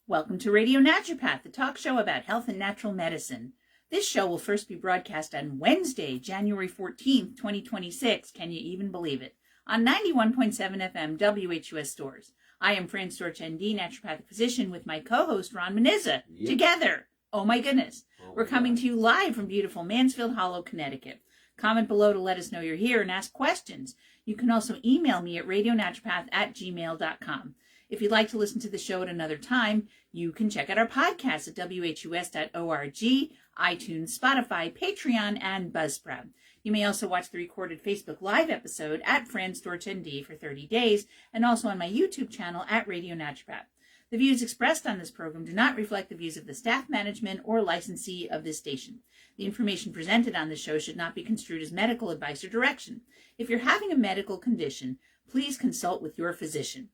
Welcome to Radio Naturopath, the talk show about health and natural medicine. This show will first be broadcast on Wednesday, January 14th, 2026. Can you even believe it? On 91.7 FM WHUS Stores. I am Fran Storch, ND, naturopathic physician, with my co-host Ron Menizza. Yep. Together. Oh my goodness. We're coming to you live from beautiful Mansfield Hollow, Connecticut. Comment below to let us know you're here and ask questions. You can also email me at radionaturopath@gmail.com. If you'd like to listen to the show at another time, you can check out our podcast at whus.org, iTunes, Spotify, Patreon, and Buzzsprout. You may also watch the recorded Facebook Live episode at Fran Storch ND for 30 days, and also on my YouTube channel at Radio Naturopath. The views expressed on this program do not reflect the views of the staff, management, or licensee of this station. The information presented on this show should not be construed as medical advice or direction. If you're having a medical condition, please consult with your physician.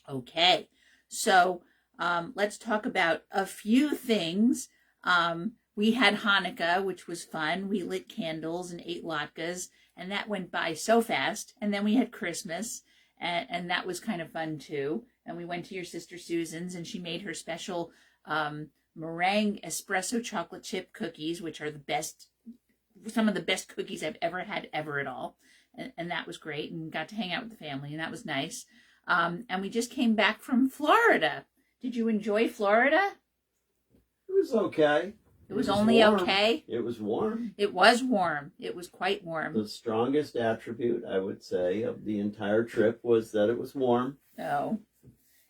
Okay, so let's talk about a few things. We had Hanukkah, which was fun. We lit candles and ate latkes, and that went by so fast. And then we had Christmas, and that was kind of fun too. And we went to your sister Susan's, and she made her special meringue espresso chocolate chip cookies, which are the best, some of the best cookies I've ever had at all. And that was great, and got to hang out with the family, and that was nice. And we just came back from Florida. Did you enjoy Florida? It was okay. It was only warm. Okay? It was warm. It was warm. It was quite warm. The strongest attribute, I would say, of the entire trip was that it was warm. Oh.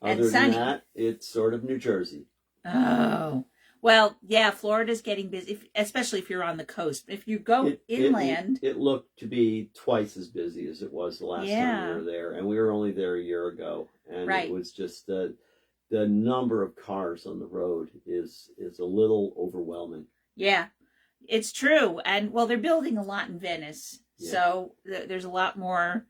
Other than that, it's sort of New Jersey. Oh. Well, yeah, Florida's getting busy, especially if you're on the coast. If you go inland... It looked to be twice as busy as it was the last time we were there. And we were only there a year ago. And It was just the number of cars on the road is a little overwhelming. Yeah, it's true. And, well, they're building a lot in Venice. Yeah. So there's a lot more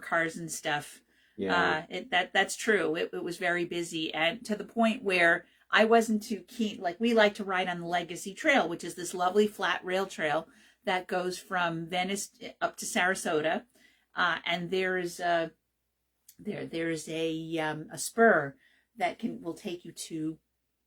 cars and stuff. Yeah. That's true. It was very busy, and to the point where I wasn't too keen. Like, we like to ride on the Legacy Trail, which is this lovely flat rail trail that goes from Venice up to Sarasota. And there's a spur that will take you to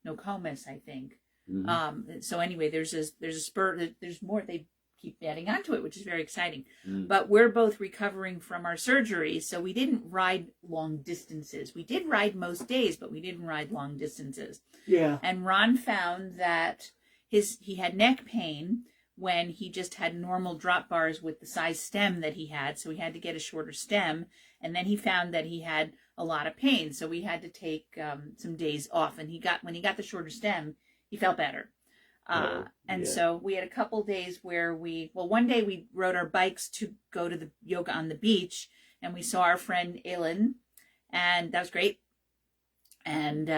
Nokomis, I think. Mm-hmm. So anyway, there's a spur. There's more. They keep adding onto it, which is very exciting. But we're both recovering from our surgeries, so we didn't ride long distances. We did ride most days, but we didn't ride long distances. Yeah. And Ron found that he had neck pain when he just had normal drop bars with the size stem that he had, so he had to get a shorter stem. And then he found that he had a lot of pain, so we had to take some days off. And when he got the shorter stem, he felt better. So we had a couple days where one day we rode our bikes to go to the yoga on the beach, and we saw our friend Aileen, and that was great. And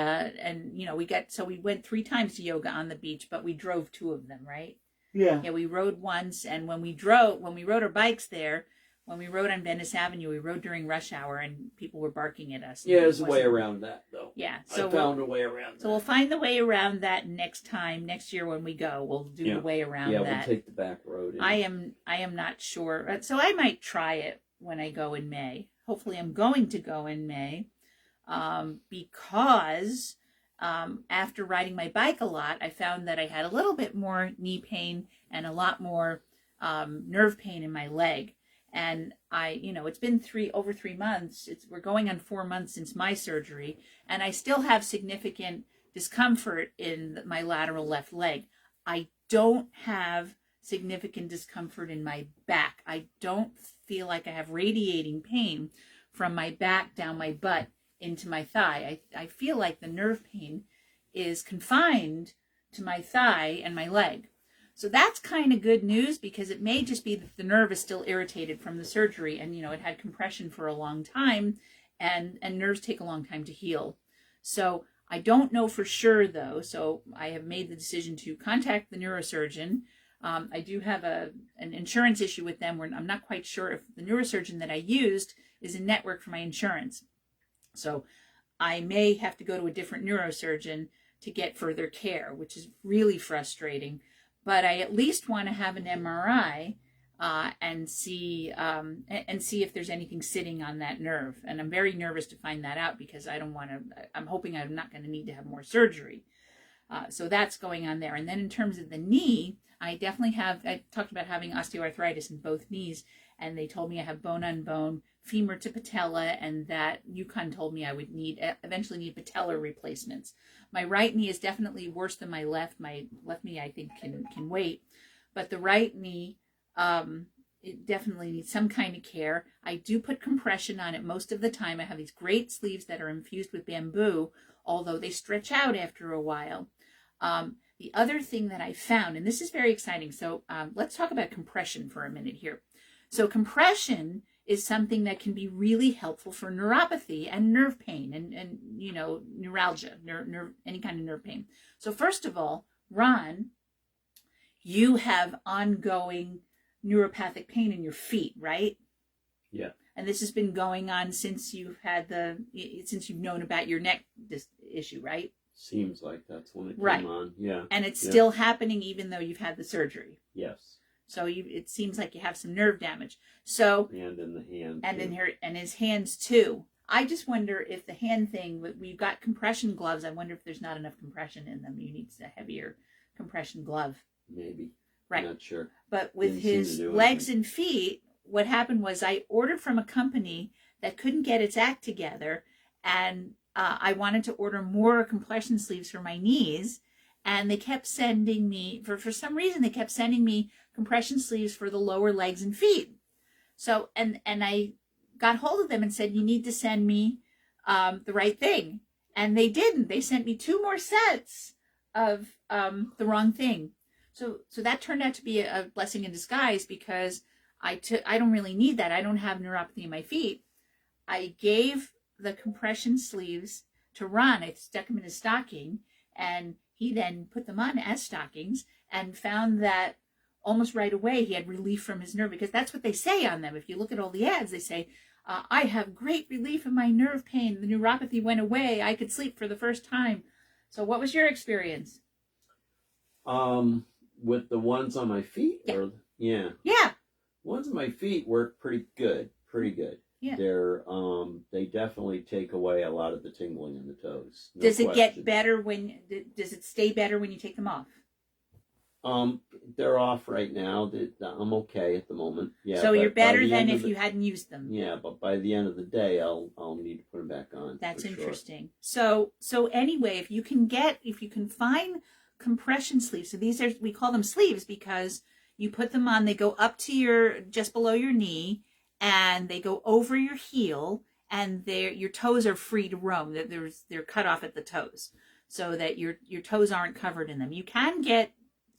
we went 3 times to yoga on the beach, but we drove 2 of them, right? Yeah. Yeah, we rode once, and when we rode our bikes there, when we rode on Venice Avenue, we rode during rush hour, and people were barking at us. Yeah, there's a way around that, though. Yeah. So I found a way around that. So we'll find the way around that next year when we go. We'll do the way around that. Yeah, we'll take the back road. I am not sure. So I might try it when I go in May. Hopefully I'm going to go in May because after riding my bike a lot, I found that I had a little bit more knee pain and a lot more nerve pain in my leg. And it's been over 3 months. We're going on 4 months since my surgery, and I still have significant discomfort in my lateral left leg. I don't have significant discomfort in my back. I don't feel like I have radiating pain from my back down my butt into my thigh. I feel like the nerve pain is confined to my thigh and my leg. So that's kind of good news, because it may just be that the nerve is still irritated from the surgery, and it had compression for a long time, and nerves take a long time to heal. So I don't know for sure, though, so I have made the decision to contact the neurosurgeon. I do have an insurance issue with them where I'm not quite sure if the neurosurgeon that I used is in network for my insurance. So I may have to go to a different neurosurgeon to get further care, which is really frustrating. But I at least want to have an MRI and see if there's anything sitting on that nerve. And I'm very nervous to find that out because I'm hoping I'm not going to need to have more surgery. So that's going on there. And then in terms of the knee, I talked about having osteoarthritis in both knees, and they told me I have bone on bone, femur to patella, and that UConn told me I would eventually need patellar replacements. My right knee is definitely worse than my left. My left knee, I think, can wait. But the right knee, it definitely needs some kind of care. I do put compression on it most of the time. I have these great sleeves that are infused with bamboo, although they stretch out after a while. The other thing that I found, and this is very exciting, so let's talk about compression for a minute here. So compression is something that can be really helpful for neuropathy and nerve pain and neuralgia, any kind of nerve pain. So first of all, Ron, you have ongoing neuropathic pain in your feet, right? Yeah. And this has been going on since you've known about your neck issue, right? Seems like that's when it came on. Yeah. And it's still happening even though you've had the surgery. Yes. So it seems like you have some nerve damage. So and in the hand. And his hands too. I just wonder if the hand thing, we've got compression gloves. I wonder if there's not enough compression in them. You need a heavier compression glove. Maybe. Right. I'm not sure. But with his legs and feet, what happened was I ordered from a company that couldn't get its act together, and I wanted to order more compression sleeves for my knees, and they kept sending me, for some reason, they kept sending me compression sleeves for the lower legs and feet. So, and I got hold of them and said, you need to send me the right thing. And they didn't. They sent me 2 more sets of the wrong thing. So that turned out to be a blessing in disguise because I don't really need that. I don't have neuropathy in my feet. I gave the compression sleeves to Ron. I stuck them in his stocking, and he then put them on as stockings and found that almost right away he had relief from his nerve, because that's what they say on them. If you look at all the ads, they say, I have great relief in my nerve pain. The neuropathy went away. I could sleep for the first time. So what was your experience? With the ones on my feet? Yeah. Ones on my feet work pretty good. Yeah. They definitely take away a lot of the tingling in the toes. Does it get better does it stay better when you take them off? They're off right now. I'm okay at the moment. Yeah. So you're better than if you hadn't used them. Yeah, but by the end of the day, I'll need to put them back on. That's interesting. Sure. So anyway, if you can find compression sleeves, so we call them sleeves because you put them on, they go up to just below your knee, and they go over your heel, and your toes are free to roam. They're cut off at the toes, so that your toes aren't covered in them. You can get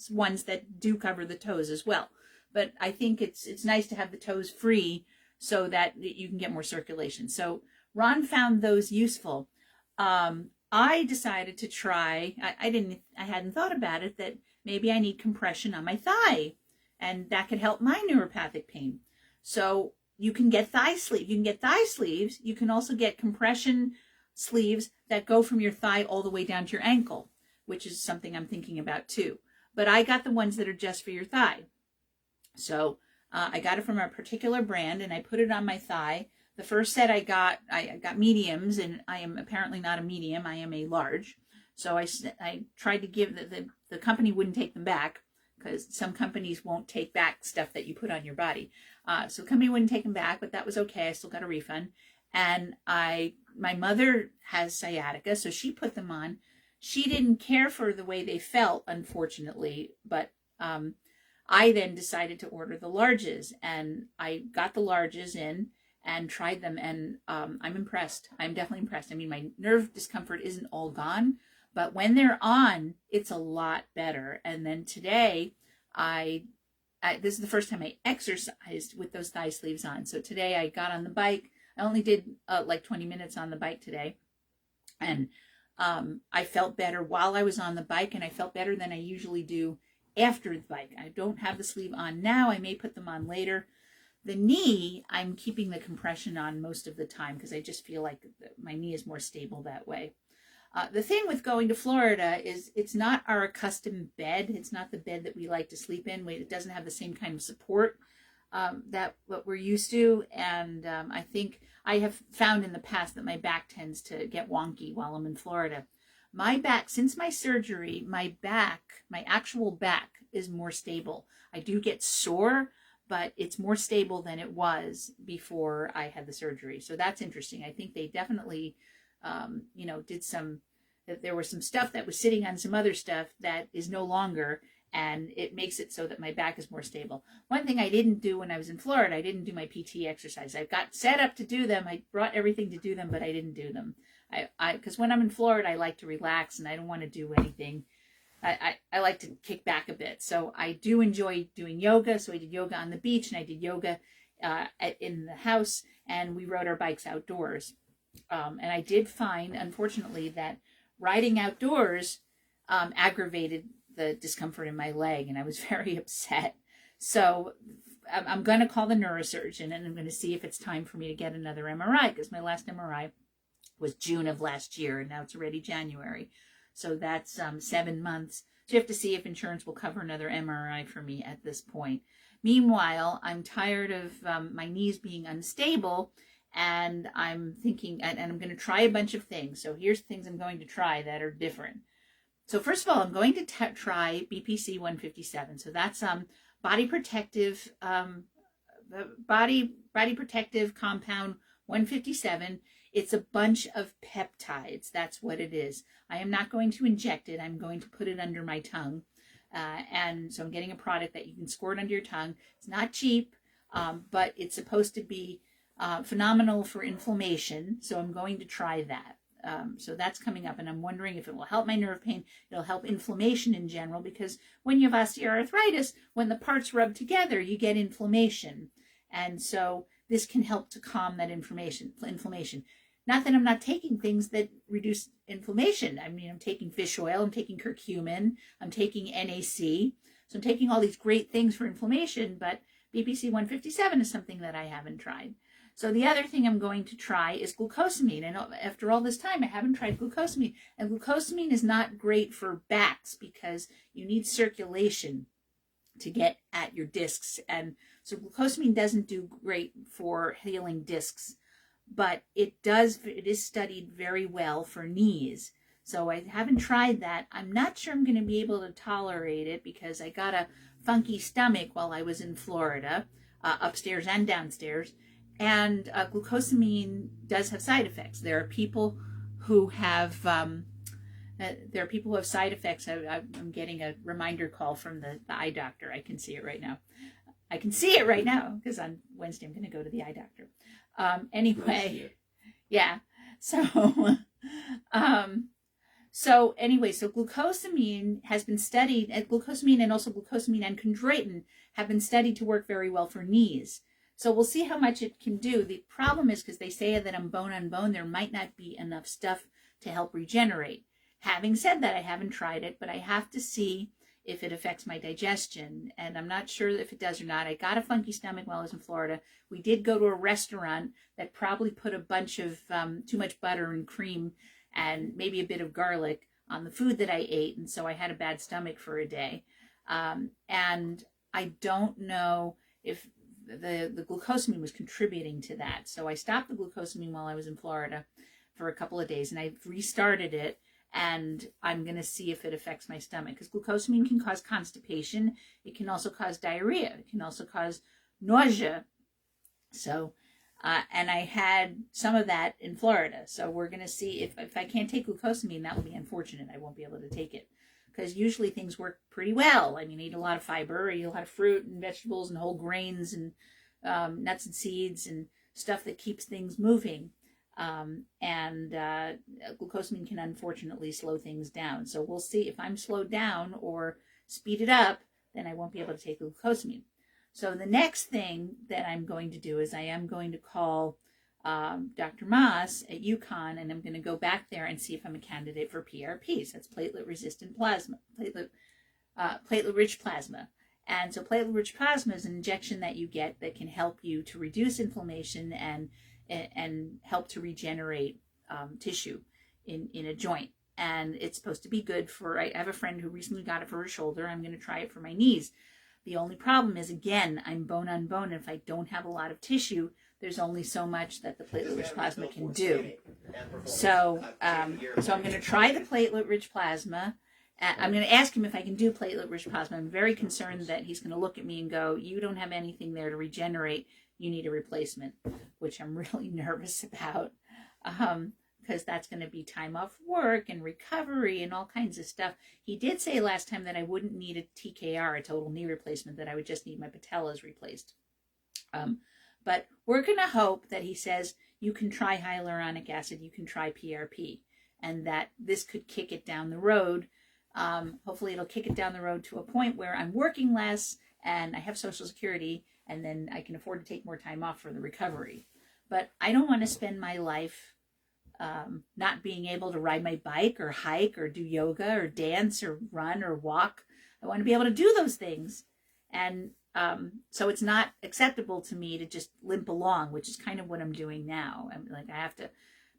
ones that do cover the toes as well, but I think it's nice to have the toes free so that you can get more circulation. So Ron found those useful. I decided to try. I hadn't thought about it, that maybe I need compression on my thigh, and that could help my neuropathic pain. So you can get thigh sleeves. You can get thigh sleeves. You can also get compression sleeves that go from your thigh all the way down to your ankle, which is something I'm thinking about too. But I got the ones that are just for your thigh. So I got it from a particular brand, and I put it on my thigh. The first set I got mediums, and I am apparently not a medium. I am a large. So I tried to give the company wouldn't take them back, because some companies won't take back stuff that you put on your body. So the company wouldn't take them back, but that was okay. I still got a refund. And my mother has sciatica, so she put them on. She didn't care for the way they felt, unfortunately, but I then decided to order the larges, and I got the larges in and tried them, and I'm impressed. I'm definitely impressed. I mean, my nerve discomfort isn't all gone, but when they're on, it's a lot better. And then today, this is the first time I exercised with those thigh sleeves on. So today I got on the bike. I only did like 20 minutes on the bike today, and I felt better while I was on the bike, and I felt better than I usually do after the bike. I don't have the sleeve on now. I may put them on later. The knee, I'm keeping the compression on most of the time because I just feel like my knee is more stable that way. The thing with going to Florida is it's not our accustomed bed. It's not the bed that we like to sleep in. It doesn't have the same kind of support. that what we're used to. And I think I have found in the past that my back tends to get wonky while I'm in Florida. My back, since my surgery, my actual back is more stable. I do get sore, but it's more stable than it was before I had the surgery. So that's interesting. I think they definitely, there was some stuff that was sitting on some other stuff that is no longer, and it makes it so that my back is more stable. One thing I didn't do when I was in Florida, I didn't do my PT exercise. I got set up to do them. I brought everything to do them, but I didn't do them. Because when I'm in Florida, I like to relax and I don't want to do anything. I like to kick back a bit. So I do enjoy doing yoga. So I did yoga on the beach and I did yoga in the house, and we rode our bikes outdoors. And I did find, unfortunately, that riding outdoors aggravated the discomfort in my leg, and I was very upset. So I'm going to call the neurosurgeon, and I'm going to see if it's time for me to get another MRI, because my last MRI was June of last year, and now it's already January. So that's 7 months. So you have to see if insurance will cover another MRI for me at this point. Meanwhile, I'm tired of my knees being unstable, and I'm thinking, and I'm going to try a bunch of things. So here's things I'm going to try that are different. So first of all, I'm going to try BPC 157. So that's body protective compound 157. It's a bunch of peptides. That's what it is. I am not going to inject it. I'm going to put it under my tongue. And so I'm getting a product that you can squirt under your tongue. It's not cheap, but it's supposed to be phenomenal for inflammation. So I'm going to try that. So that's coming up, and I'm wondering if it will help my nerve pain. It'll help inflammation in general, because when you have osteoarthritis, when the parts rub together, you get inflammation. And so this can help to calm that inflammation. Not that I'm not taking things that reduce inflammation. I mean, I'm taking fish oil, I'm taking curcumin, I'm taking NAC. So I'm taking all these great things for inflammation, but BPC 157 is something that I haven't tried. So the other thing I'm going to try is glucosamine. And after all this time, I haven't tried glucosamine. And glucosamine is not great for backs because you need circulation to get at your discs. And so glucosamine doesn't do great for healing discs, but it is studied very well for knees. So I haven't tried that. I'm not sure I'm going to be able to tolerate it because I got a funky stomach while I was in Florida, upstairs and downstairs. And glucosamine does have side effects. There are people who have side effects. I'm getting a reminder call from the eye doctor. I can see it right now. Because on Wednesday I'm going to go to the eye doctor. Anyway, yeah. So glucosamine has been studied. Glucosamine and also glucosamine and chondroitin have been studied to work very well for knees. So we'll see how much it can do. The problem is because they say that on bone, there might not be enough stuff to help regenerate. Having said that, I haven't tried it, but I have to see if it affects my digestion. And I'm not sure if it does or not. I got a funky stomach while I was in Florida. We did go to a restaurant that probably put a bunch of too much butter and cream and maybe a bit of garlic on the food that I ate. And so I had a bad stomach for a day. And I don't know if the glucosamine was contributing to that. So I stopped the glucosamine while I was in Florida for a couple of days, and I restarted it, and I'm going to see if it affects my stomach, because glucosamine can cause constipation. It can also cause diarrhea. It can also cause nausea. So, and I had some of that in Florida. So we're going to see if I can't take glucosamine, that will be unfortunate. I won't be able to take it. Because usually things work pretty well. I mean, I eat a lot of fiber, I eat a lot of fruit and vegetables and whole grains and nuts and seeds and stuff that keeps things moving. Glucosamine can unfortunately slow things down. So we'll see if I'm slowed down or speeded up, then I won't be able to take glucosamine. So the next thing that I'm going to do is I am going to call Dr. Moss at UConn, and I'm going to go back there and see if I'm a candidate for PRPs. That's platelet-resistant plasma, platelet-rich plasma. And so platelet-rich plasma is an injection that you get that can help you to reduce inflammation and help to regenerate tissue in a joint. And it's supposed to be good for, I have a friend who recently got it for her shoulder. I'm going to try it for my knees. The only problem is, again, I'm bone on bone. And if I don't have a lot of tissue, there's only so much that the platelet-rich plasma can do. So, so I'm going to try the platelet-rich plasma. I'm going to ask him if I can do platelet-rich plasma. I'm very concerned that he's going to look at me and go, you don't have anything there to regenerate. You need a replacement, which I'm really nervous about, because that's going to be time off work and recovery and all kinds of stuff. He did say last time that I wouldn't need a TKR, a total knee replacement, that I would just need my patellas replaced. But we're going to hope that he says you can try hyaluronic acid, you can try PRP, and that this could kick it down the road. Hopefully it'll kick it down the road to a point where I'm working less and I have Social Security, and then I can afford to take more time off for the recovery. But I don't want to spend my life not being able to ride my bike or hike or do yoga or dance or run or walk. I want to be able to do those things. And so it's not acceptable to me to just limp along, which is kind of what I'm doing now. I'm like, I have to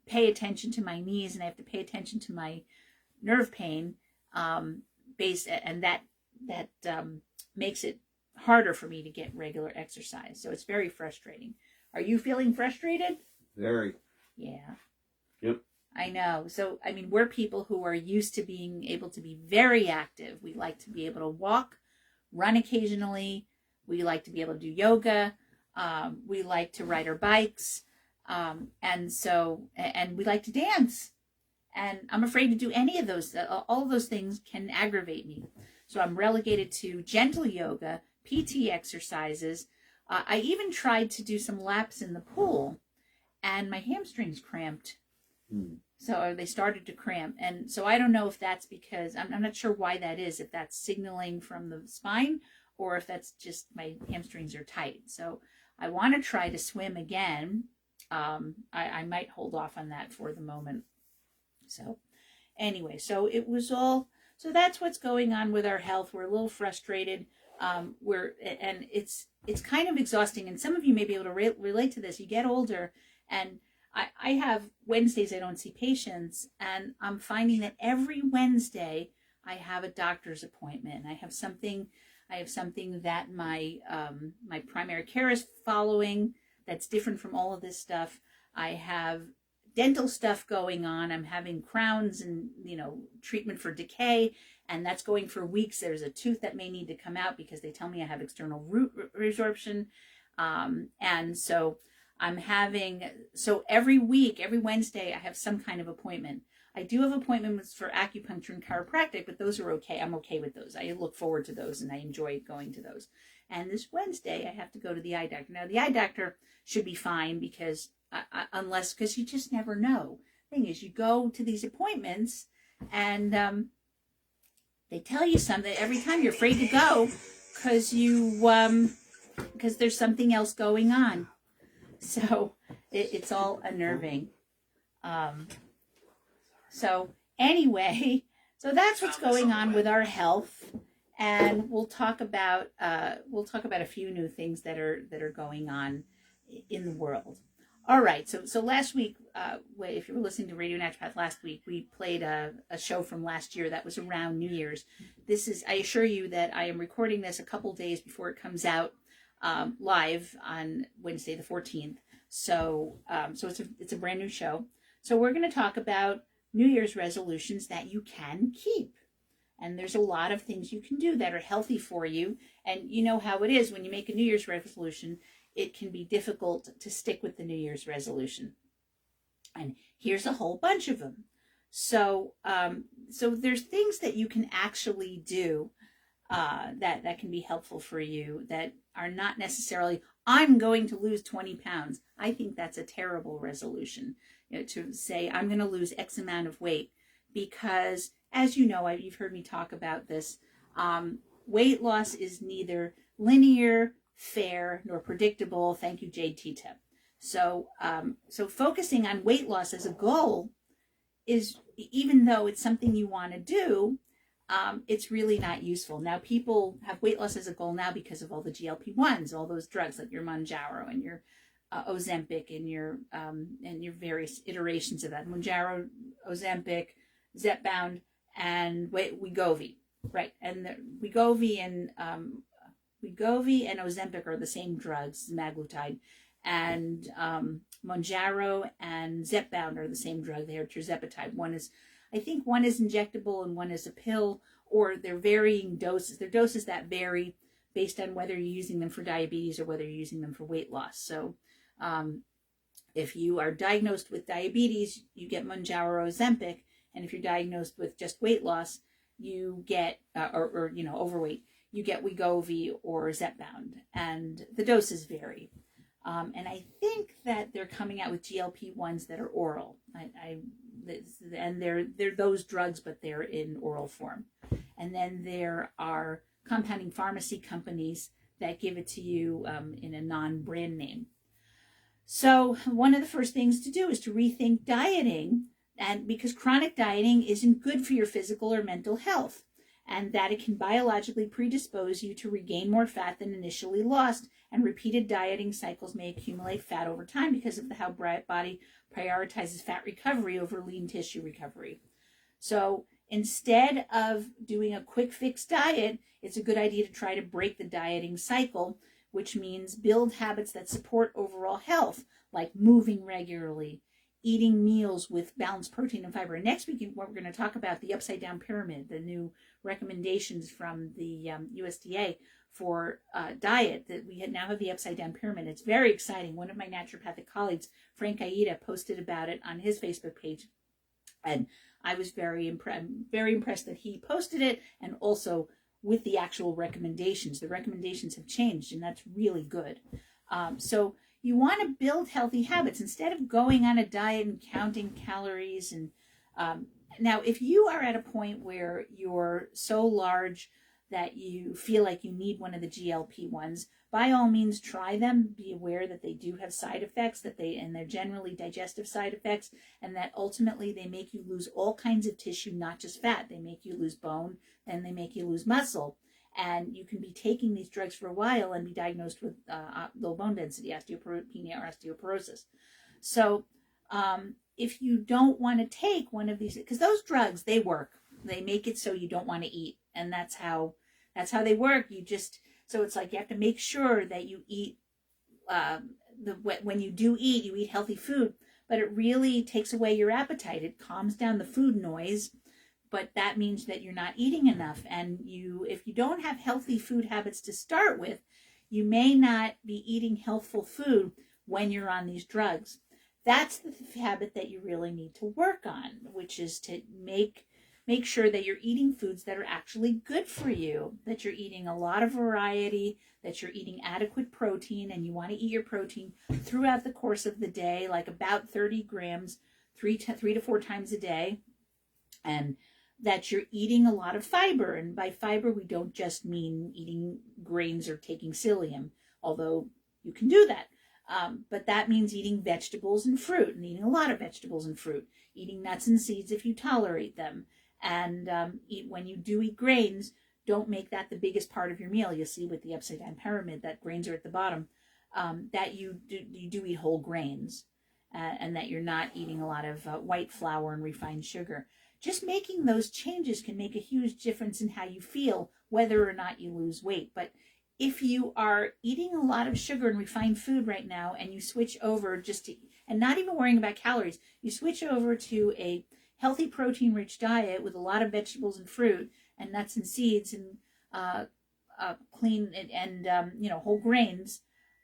pay attention to my knees and I have to pay attention to my nerve pain, and that makes it harder for me to get regular exercise. So it's very frustrating. Are you feeling frustrated? Very. Yeah. Yep. I know. So, I mean, we're people who are used to being able to be very active. We like to be able to walk, run occasionally. We like to be able to do yoga. We like to ride our bikes. And we like to dance. And I'm afraid to do any of those. All of those things can aggravate me. So I'm relegated to gentle yoga, PT exercises. I even tried to do some laps in the pool, and my hamstrings cramped. So they started to cramp. And so I don't know if that's because, I'm not sure why that is, if that's signaling from the spine or if that's just my hamstrings are tight. So I want to try to swim again. I might hold off on that for the moment. So anyway, so that's what's going on with our health. We're a little frustrated. And it's kind of exhausting. And some of you may be able to relate to this. You get older, and I have Wednesdays I don't see patients, and I'm finding that every Wednesday I have a doctor's appointment. I have something that my primary care is following that's different from all of this stuff. I have dental stuff going on. I'm having crowns and, treatment for decay, and that's going for weeks. There's a tooth that may need to come out because they tell me I have external root resorption. And so every week, every Wednesday, I have some kind of appointment. I do have appointments for acupuncture and chiropractic, but those are okay. I'm okay with those. I look forward to those, and I enjoy going to those. And this Wednesday, I have to go to the eye doctor. Now, the eye doctor should be fine because you just never know. Thing is, you go to these appointments, and they tell you something every time. You're afraid to go because there's something else going on. So it's all unnerving. So anyway, so that's what's going on with our health, and we'll talk about a few new things that are going on in the world. All right, so last week, if you were listening to Radio Naturopath last week, we played a show from last year that was around New Year's. I assure you that I am recording this a couple days before it comes out live on Wednesday the 14th. So it's a brand new show. So we're going to talk about New Year's resolutions that you can keep. And there's a lot of things you can do that are healthy for you. And you know how it is when you make a New Year's resolution, it can be difficult to stick with the New Year's resolution. And here's a whole bunch of them. So there's things that you can actually do that can be helpful for you that are not necessarily, I'm going to lose 20 pounds. I think that's a terrible resolution, to say I'm going to lose X amount of weight, because as you know, you've heard me talk about this, weight loss is neither linear, fair, nor predictable. Thank you, Jade Tita. So focusing on weight loss as a goal is, even though it's something you want to do, it's really not useful. Now, people have weight loss as a goal now because of all the GLP-1s, all those drugs like your Mounjaro and your Ozempic and your various iterations of that. Mounjaro, Ozempic, Zepbound, and Wegovy, right? And the Wegovy and Wegovy and Ozempic are the same drugs, semaglutide, and Mounjaro and Zepbound are the same drug. They are tirzepatide. I think one is injectable and one is a pill, or they're varying doses. They're doses that vary based on whether you're using them for diabetes or whether you're using them for weight loss. So if you are diagnosed with diabetes, you get Mounjaro or Ozempic, and if you're diagnosed with just weight loss, you get, or overweight, you get Wegovy or Zepbound, and the doses vary. And I think that they're coming out with GLP-1s that are oral. And they're those drugs, but they're in oral form. And then there are compounding pharmacy companies that give it to you in a non-brand name. So one of the first things to do is to rethink dieting, and because chronic dieting isn't good for your physical or mental health, and that it can biologically predispose you to regain more fat than initially lost, and repeated dieting cycles may accumulate fat over time because of how body prioritizes fat recovery over lean tissue recovery. So instead of doing a quick fix diet, it's a good idea to try to break the dieting cycle, which means build habits that support overall health, like moving regularly, eating meals with balanced protein and fiber. Next week, we're going to talk about the upside down pyramid, the new recommendations from the USDA for diet, that we now have the upside down pyramid. It's very exciting. One of my naturopathic colleagues, Frank Aida, posted about it on his Facebook page. And I was very impressed that he posted it, and also with the actual recommendations. The recommendations have changed, and that's really good. So you want to build healthy habits instead of going on a diet and counting calories. And now, if you are at a point where you're so large that you feel like you need one of the GLP-1s, by all means try them. Be aware that they do have side effects, and they're generally digestive side effects, and that ultimately they make you lose all kinds of tissue, not just fat. They make you lose bone, and they make you lose muscle. And you can be taking these drugs for a while and be diagnosed with low bone density, osteopenia, or osteoporosis. So if you don't want to take one of these, because those drugs, they work. They make it so you don't want to eat, and that's how they work. So it's like you have to make sure that you eat, when you do eat, you eat healthy food, but it really takes away your appetite. It calms down the food noise, but that means that you're not eating enough. And if you don't have healthy food habits to start with, you may not be eating healthful food when you're on these drugs. That's the habit that you really need to work on, which is to make sure that you're eating foods that are actually good for you, that you're eating a lot of variety, that you're eating adequate protein, and you want to eat your protein throughout the course of the day, like about 30 grams, 3 to 4 times a day, and that you're eating a lot of fiber. And by fiber, we don't just mean eating grains or taking psyllium, although you can do that. But that means eating vegetables and fruit, and eating a lot of vegetables and fruit, eating nuts and seeds if you tolerate them. And when you do eat grains, don't make that the biggest part of your meal. You'll see with the upside down pyramid that grains are at the bottom, that you do eat whole grains, and that you're not eating a lot of white flour and refined sugar. Just making those changes can make a huge difference in how you feel, whether or not you lose weight. But if you are eating a lot of sugar and refined food right now, and you switch over and not even worrying about calories, you switch over to a healthy protein-rich diet with a lot of vegetables and fruit and nuts and seeds and clean and whole grains,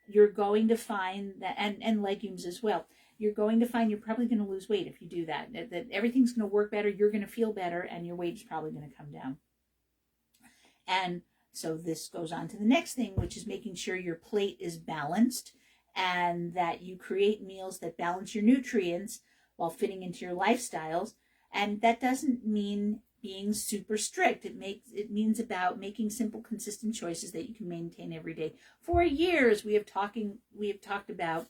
you're going to find that, and legumes as well, you're going to find you're probably going to lose weight if you do that. That everything's going to work better, you're going to feel better, and your weight is probably going to come down. And so this goes on to the next thing, which is making sure your plate is balanced and that you create meals that balance your nutrients while fitting into your lifestyles. And that doesn't mean being super strict. It means about making simple, consistent choices that you can maintain every day. For years, we have talked about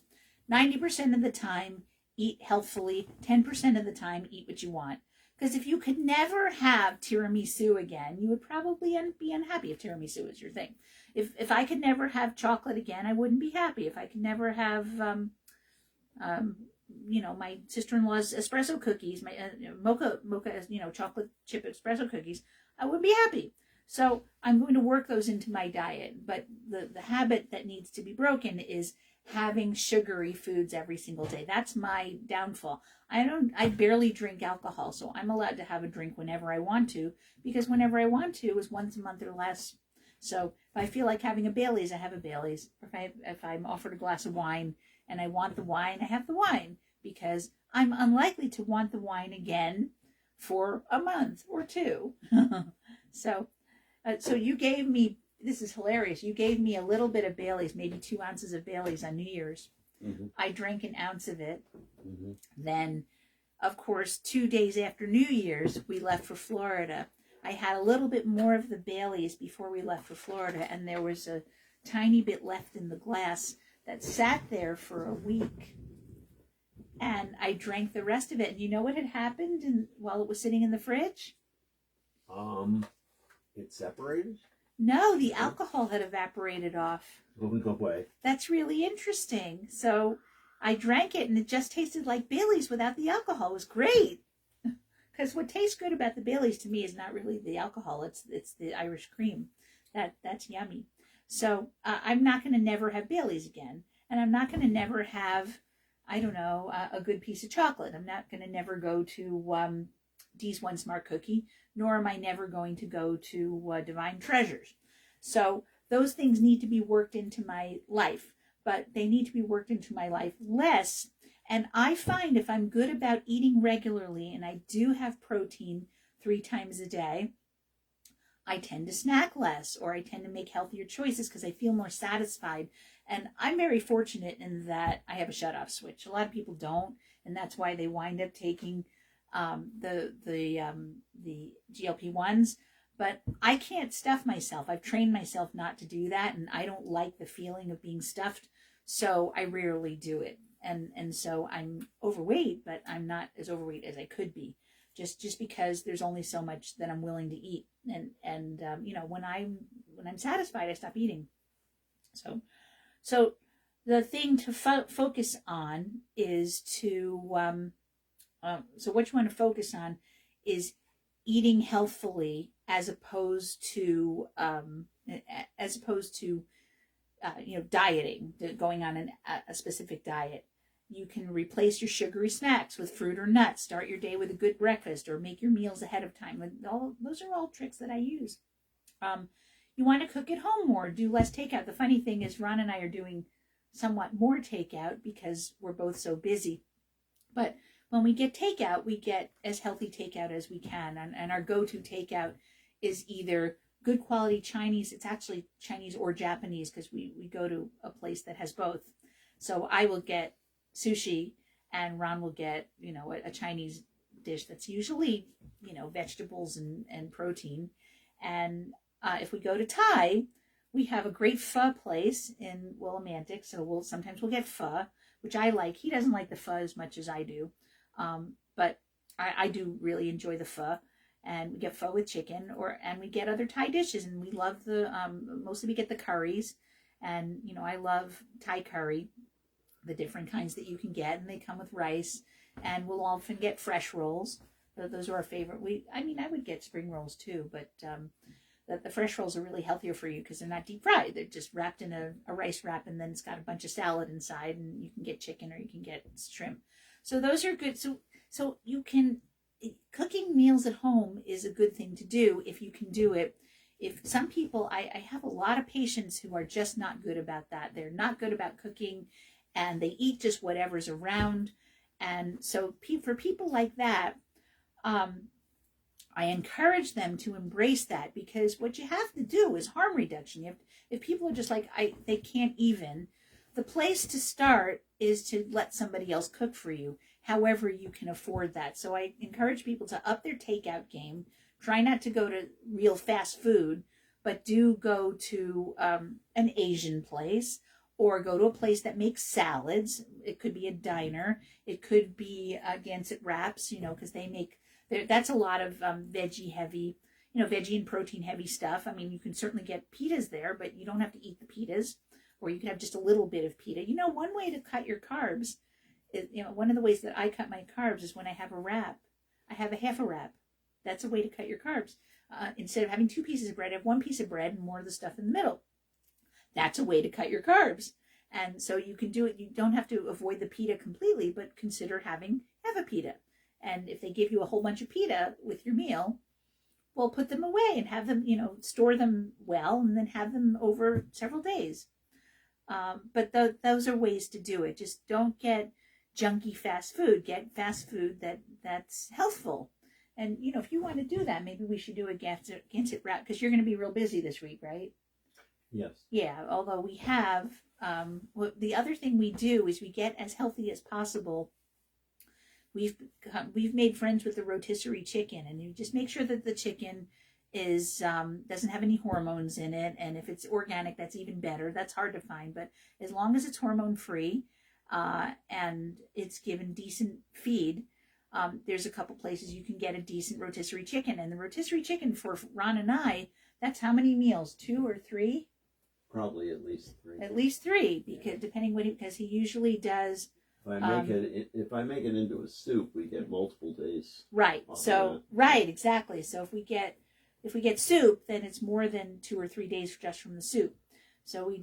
90% of the time, eat healthfully, 10% of the time, eat what you want. Because if you could never have tiramisu again, you would probably be unhappy if tiramisu is your thing. If I could never have chocolate again, I wouldn't be happy. If I could never have, my sister-in-law's espresso cookies, my mocha, chocolate chip espresso cookies, I would be happy. So I'm going to work those into my diet. But the habit that needs to be broken is having sugary foods every single day. That's my downfall. I barely drink alcohol, so I'm allowed to have a drink whenever I want to, because whenever I want to is once a month or less. So if I feel like having a Bailey's, I have a Bailey's. If I'm offered a glass of wine and I want the wine, I have the wine, because I'm unlikely to want the wine again for a month or two. So you gave me, this is hilarious, you gave me a little bit of Bailey's, maybe 2 ounces of Bailey's on New Year's. Mm-hmm. I drank an ounce of it. Mm-hmm. Then, of course, 2 days after New Year's, we left for Florida. I had a little bit more of the Bailey's before we left for Florida, and there was a tiny bit left in the glass that sat there for a week. And I drank the rest of it. And you know what had happened while it was sitting in the fridge? It separated? No, the alcohol had evaporated off. No way. That's really interesting. So I drank it, and it just tasted like Bailey's without the alcohol. It was great. Because what tastes good about the Bailey's to me is not really the alcohol. It's the Irish cream. That's yummy. So I'm not going to never have Bailey's again. And I'm not going to never have, I don't know, a good piece of chocolate. I'm not going to never go to Dee's One Smart Cookie, nor am I never going to go to Divine Treasures. So those things need to be worked into my life, but they need to be worked into my life less. And I find if I'm good about eating regularly, and I do have protein 3 times a day, I tend to snack less, or I tend to make healthier choices because I feel more satisfied. And I'm very fortunate in that I have a shut-off switch. A lot of people don't, and that's why they wind up taking the GLP-1s. But I can't stuff myself. I've trained myself not to do that, and I don't like the feeling of being stuffed, so I rarely do it. And so I'm overweight, but I'm not as overweight as I could be, just because there's only so much that I'm willing to eat. And you know, when I'm satisfied, I stop eating. So the thing to focus on is to so what you want to focus on is eating healthfully, as opposed to dieting, going on a specific diet. You can replace your sugary snacks with fruit or nuts. Start your day with a good breakfast, or make your meals ahead of time. Those are all tricks that I use. You want to cook at home more, do less takeout. The funny thing is, Ron and I are doing somewhat more takeout because we're both so busy. But when we get takeout, we get as healthy takeout as we can. And our go-to takeout is either good quality Chinese. It's actually Chinese or Japanese, because we go to a place that has both. So I will get sushi, and Ron will get, a Chinese dish that's usually, vegetables and protein. And if we go to Thai, we have a great pho place in Willimantic. So sometimes we'll get pho, which I like. He doesn't like the pho as much as I do. But I do really enjoy the pho. And we get pho with chicken, and we get other Thai dishes, and we love mostly we get the curries. And, I love Thai curry, the different kinds that you can get, and they come with rice. And we'll often get fresh rolls. Those are our favorite. I would get spring rolls too, but the fresh rolls are really healthier for you because they're not deep fried. They're just wrapped in a rice wrap, and then it's got a bunch of salad inside, and you can get chicken or you can get shrimp. So those are good. So you can, cooking meals at home is a good thing to do if you can do it. If some people, I have a lot of patients who are just not good about that. They're not good about cooking, and they eat just whatever's around. And so for people like that, I encourage them to embrace that, because what you have to do is harm reduction. If people are just like, they can't even, the place to start is to let somebody else cook for you, however you can afford that. So I encourage people to up their takeout game. Try not to go to real fast food, but do go to an Asian place, or go to a place that makes salads. It could be a diner. It could be Gansett Wraps, because they make, that's a lot of veggie heavy, veggie and protein heavy stuff. I mean, you can certainly get pitas there, but you don't have to eat the pitas, or you can have just a little bit of pita. One way to cut your carbs is, one of the ways that I cut my carbs is when I have a wrap. I have a half a wrap. That's a way to cut your carbs. Instead of having 2 pieces of bread, have 1 piece of bread and more of the stuff in the middle. That's a way to cut your carbs. And so you can do it. You don't have to avoid the pita completely, but consider have a pita. And if they give you a whole bunch of pita with your meal, well, put them away and have them, store them well, and then have them over several days. But those are ways to do it. Just don't get junky fast food. Get fast food that's healthful. And, if you want to do that, maybe we should do a Gansett route, because you're going to be real busy this week, right? Yes. Yeah, although we have, the other thing we do is we get as healthy as possible. We've made friends with the rotisserie chicken, and you just make sure that the chicken is doesn't have any hormones in it, and if it's organic, that's even better. That's hard to find, but as long as it's hormone free and it's given decent feed, there's a couple places you can get a decent rotisserie chicken. And the rotisserie chicken for Ron and I, that's how many meals? 2 or 3? Probably at least 3. At least 3, because depending because he usually does. If I make it into a soup, we get multiple days. Right. So right, exactly. So if we get soup, then it's more than 2 or 3 days just from the soup. So we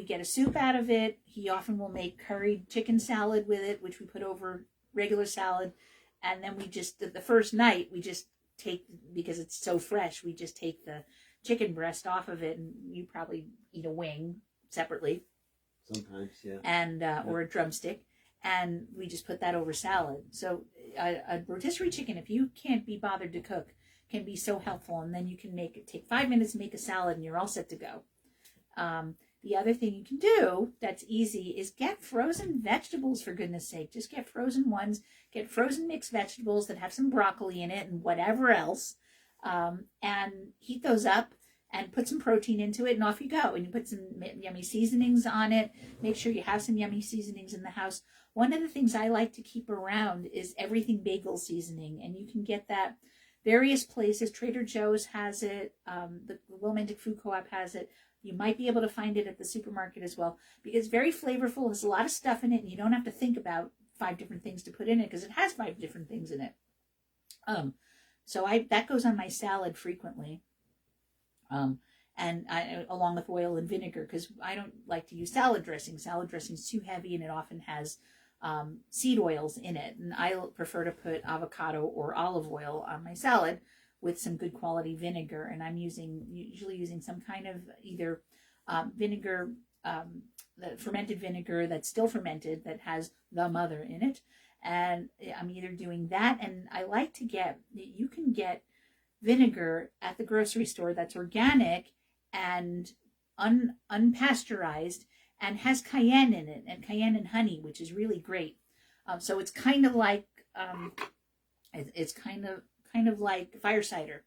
get a soup out of it. He often will make curried chicken salad with it, which we put over regular salad. And then the first night, we just take, because it's so fresh, we just take the chicken breast off of it, and you probably eat a wing separately. Sometimes, yeah. And, or a drumstick. And we just put that over salad. So a rotisserie chicken, if you can't be bothered to cook, can be so helpful. And then you can take 5 minutes to make a salad, and you're all set to go. The other thing you can do that's easy is get frozen vegetables, for goodness sake. Just get frozen ones. Get frozen mixed vegetables that have some broccoli in it and whatever else. And heat those up and put some protein into it, and off you go. And you put some yummy seasonings on it. Make sure you have some yummy seasonings in the house. One of the things I like to keep around is everything bagel seasoning. And you can get that various places. Trader Joe's has it. The Wilmantic Food Co-op has it. You might be able to find it at the supermarket as well, because it's very flavorful. There's a lot of stuff in it, and you don't have to think about 5 different things to put in it, because it has 5 different things in it. So that goes on my salad frequently. And along with oil and vinegar, because I don't like to use salad dressing. Salad dressing is too heavy, and it often has seed oils in it. And I prefer to put avocado or olive oil on my salad with some good quality vinegar. And I'm usually using some kind of either vinegar, the fermented vinegar that's still fermented, that has the mother in it. And I'm either doing that, and I like to you can get vinegar at the grocery store that's organic and unpasteurized and has cayenne in it, and cayenne and honey, which is really great. So it's kind of like like fire cider.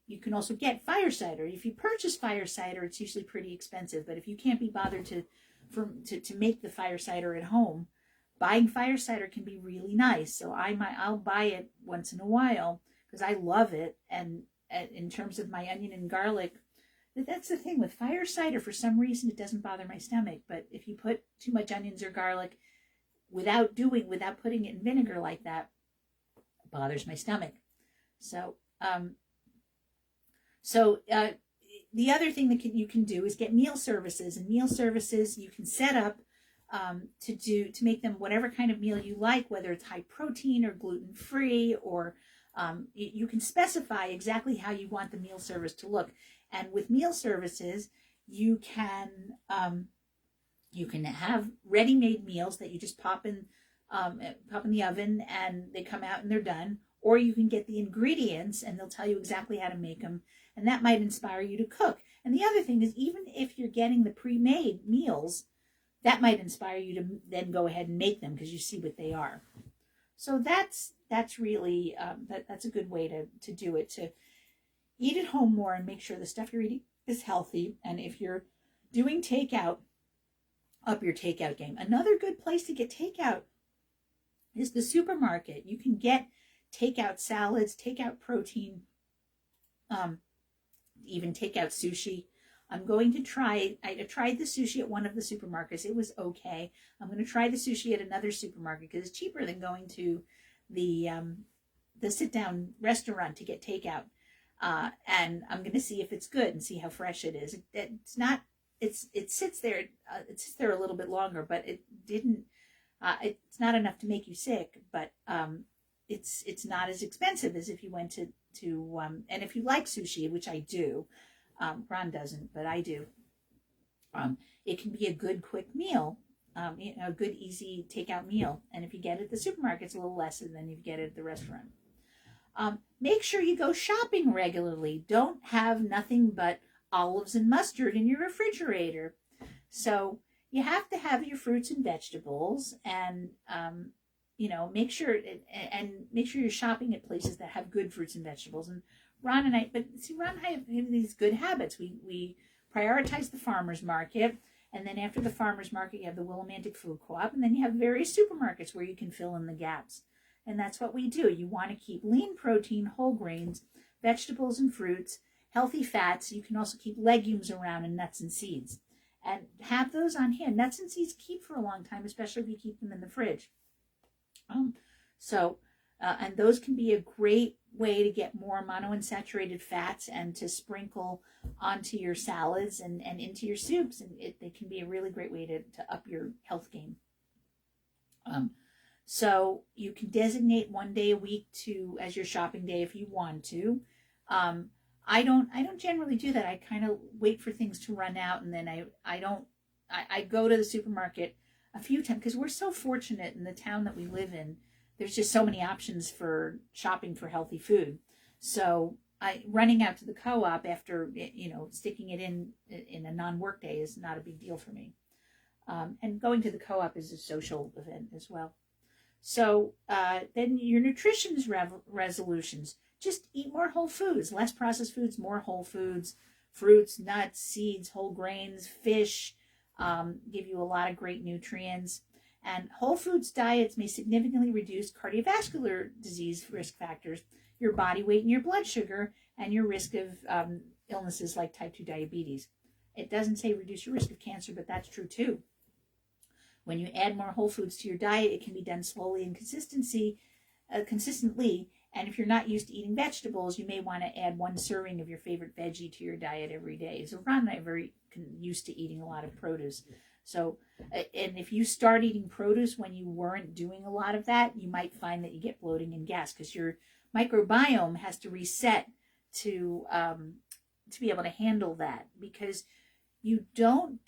You can also get fire cider. If you purchase fire cider, it's usually pretty expensive. But if you can't be bothered to make the fire cider at home, buying fire cider can be really nice. So I'll buy it once in a while, because I love it. And in terms of my onion and garlic, that's the thing with fire cider. For some reason, it doesn't bother my stomach. But if you put too much onions or garlic without putting it in vinegar like that, it bothers my stomach. So, the other thing that you can do is get meal services. And meal services you can set up to make them whatever kind of meal you like, whether it's high protein or gluten free, or you can specify exactly how you want the meal service to look. And with meal services, you can have ready-made meals that you just pop in the oven, and they come out and they're done. Or you can get the ingredients, and they'll tell you exactly how to make them, and that might inspire you to cook. And the other thing is, even if you're getting the pre-made meals, that might inspire you to then go ahead and make them, because you see what they are. So that's really that's a good way to do it, to eat at home more and make sure the stuff you're eating is healthy. And if you're doing takeout, up your takeout game. Another good place to get takeout is the supermarket. You can get takeout salads, takeout protein, even takeout sushi. I'm going to I tried the sushi at one of the supermarkets. It was okay. I'm going to try the sushi at another supermarket, because it's cheaper than going to the the sit-down restaurant to get takeout, and I'm going to see if it's good and see how fresh it is. It's not. It sits there. It sits there a little bit longer, but it didn't. It's not enough to make you sick, but it's not as expensive as if you went to and if you like sushi, which I do. Ron doesn't, but I do. It can be a good quick meal, a good easy takeout meal. And if you get it at the supermarket, it's a little less than if you get it at the restaurant. Make sure you go shopping regularly. Don't have nothing but olives and mustard in your refrigerator. So you have to have your fruits and vegetables, and make sure you're shopping at places that have good fruits and vegetables. And Ron and I have these good habits. We prioritize the farmers market, and then after the farmers market, you have the Willimantic Food Co-op, and then you have various supermarkets where you can fill in the gaps. And that's what we do. You want to keep lean protein, whole grains, vegetables and fruits, healthy fats. You can also keep legumes around, and nuts and seeds. And have those on hand. Nuts and seeds keep for a long time, especially if you keep them in the fridge. And those can be a great way to get more monounsaturated fats and to sprinkle onto your salads and into your soups. And they can be a really great way to up your health game. So you can designate one day a week as your shopping day if you want to. I don't generally do that. I kind of wait for things to run out, and then I go to the supermarket a few times, because we're so fortunate in the town that we live in. There's just so many options for shopping for healthy food. So running out to the co-op after, sticking it in a non-work day is not a big deal for me. And going to the co-op is a social event as well. So then your nutrition resolutions. Just eat more whole foods, less processed foods, more whole foods, fruits, nuts, seeds, whole grains, fish, give you a lot of great nutrients. And whole foods diets may significantly reduce cardiovascular disease risk factors, your body weight and your blood sugar, and your risk of illnesses like type 2 diabetes. It doesn't say reduce your risk of cancer, but that's true too. When you add more whole foods to your diet, it can be done slowly and consistently. And if you're not used to eating vegetables, you may want to add one serving of your favorite veggie to your diet every day. So Ron and I are very used to eating a lot of produce. So, and if you start eating produce when you weren't doing a lot of that, you might find that you get bloating and gas, because your microbiome has to reset to be able to handle that, because you can't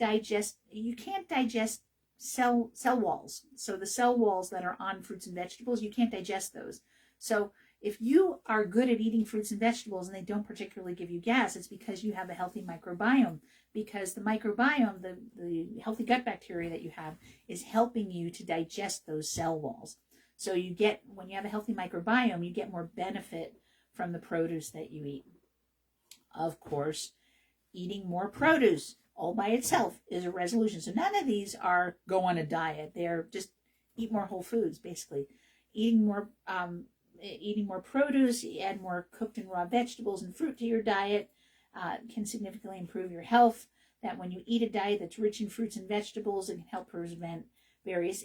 digest cell walls. So the cell walls that are on fruits and vegetables, you can't digest those. So if you are good at eating fruits and vegetables and they don't particularly give you gas, it's because you have a healthy microbiome, because the microbiome, the healthy gut bacteria that you have, is helping you to digest those cell walls. So when you have a healthy microbiome, you get more benefit from the produce that you eat. Of course, eating more produce all by itself is a resolution. So none of these are go on a diet. They're just eat more whole foods, basically. Eating more produce, you add more cooked and raw vegetables and fruit to your diet, can significantly improve your health. That when you eat a diet that's rich in fruits and vegetables, it can help prevent various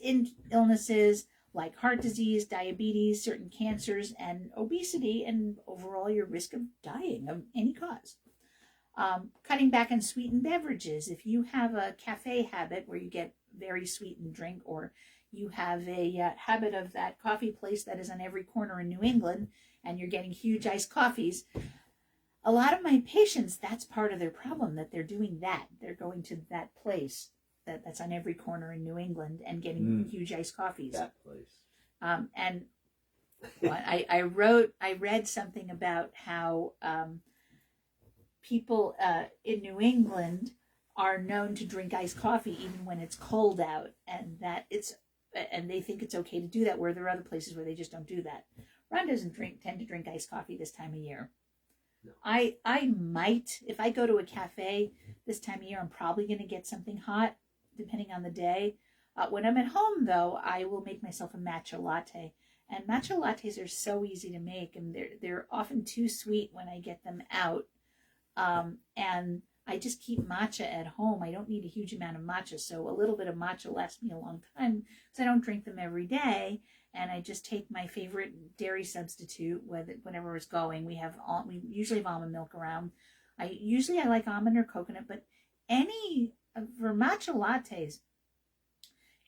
illnesses like heart disease, diabetes, certain cancers, and obesity, and overall your risk of dying of any cause. Cutting back on sweetened beverages. If you have a cafe habit where you get very sweetened drink, or you have a habit of that coffee place that is on every corner in New England, and you're getting huge iced coffees, a lot of my patients, that's part of their problem, that they're doing that. They're going to that place that's on every corner in New England and getting huge iced coffees. That place. And I read something about how people in New England are known to drink iced coffee even when it's cold out, and they think it's okay to do that, where there are other places where they just don't do that. Ron doesn't tend to drink iced coffee this time of year. No. I might, if I go to a cafe this time of year, I'm probably going to get something hot, depending on the day. When I'm at home, though, I will make myself a matcha latte. And matcha lattes are so easy to make, and they're often too sweet when I get them out. And I just keep matcha at home. I don't need a huge amount of matcha, so a little bit of matcha lasts me a long time, because I don't drink them every day. and I just take my favorite dairy substitute, whenever it's going. We usually have almond milk around. I like almond or coconut, but for matcha lattes,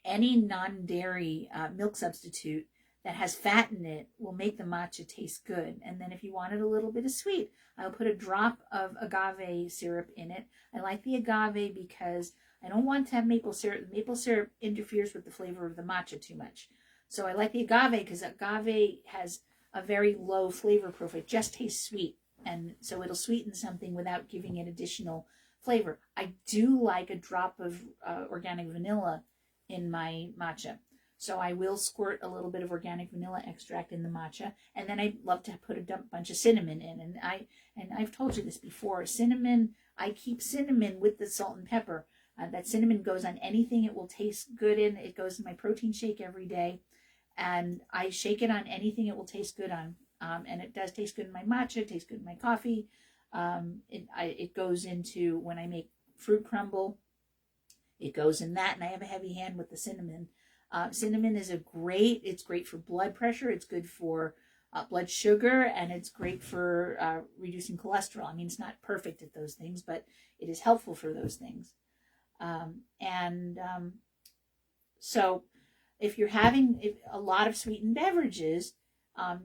any non-dairy milk substitute that has fat in it will make the matcha taste good. And then if you wanted a little bit of sweet, I'll put a drop of agave syrup in it. I like the agave because I don't want to have maple syrup. Maple syrup interferes with the flavor of the matcha too much. So I like the agave because agave has a very low flavor profile. It just tastes sweet. And so it'll sweeten something without giving it additional flavor. I do like a drop of organic vanilla in my matcha. So I will squirt a little bit of organic vanilla extract in the matcha, and then I love to put a bunch of cinnamon in. And I've told you this before. Cinnamon, I keep cinnamon with the salt and pepper. That cinnamon goes on anything it will taste good in. It goes in my protein shake every day, and I shake it on anything it will taste good on. And it does taste good in my matcha. It tastes good in my coffee. It goes into when I make fruit crumble. It goes in that, and I have a heavy hand with the cinnamon. Cinnamon is it's great for blood pressure. It's good for blood sugar, and it's great for reducing cholesterol. I mean, it's not perfect at those things, but it is helpful for those things. So if you're having a lot of sweetened beverages,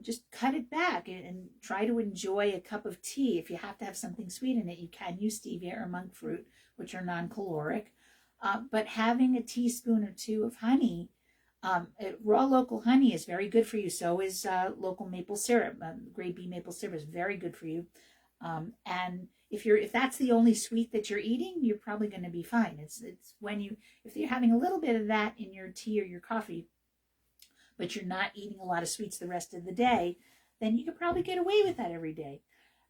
just cut it back and try to enjoy a cup of tea. If you have to have something sweet in it, you can use stevia or monk fruit, which are non-caloric. But having a teaspoon or two of honey, raw local honey is very good for you. So is local maple syrup. Grade B maple syrup is very good for you. And if that's the only sweet that you're eating, you're probably going to be fine. It's if you're having a little bit of that in your tea or your coffee, but you're not eating a lot of sweets the rest of the day, then you could probably get away with that every day.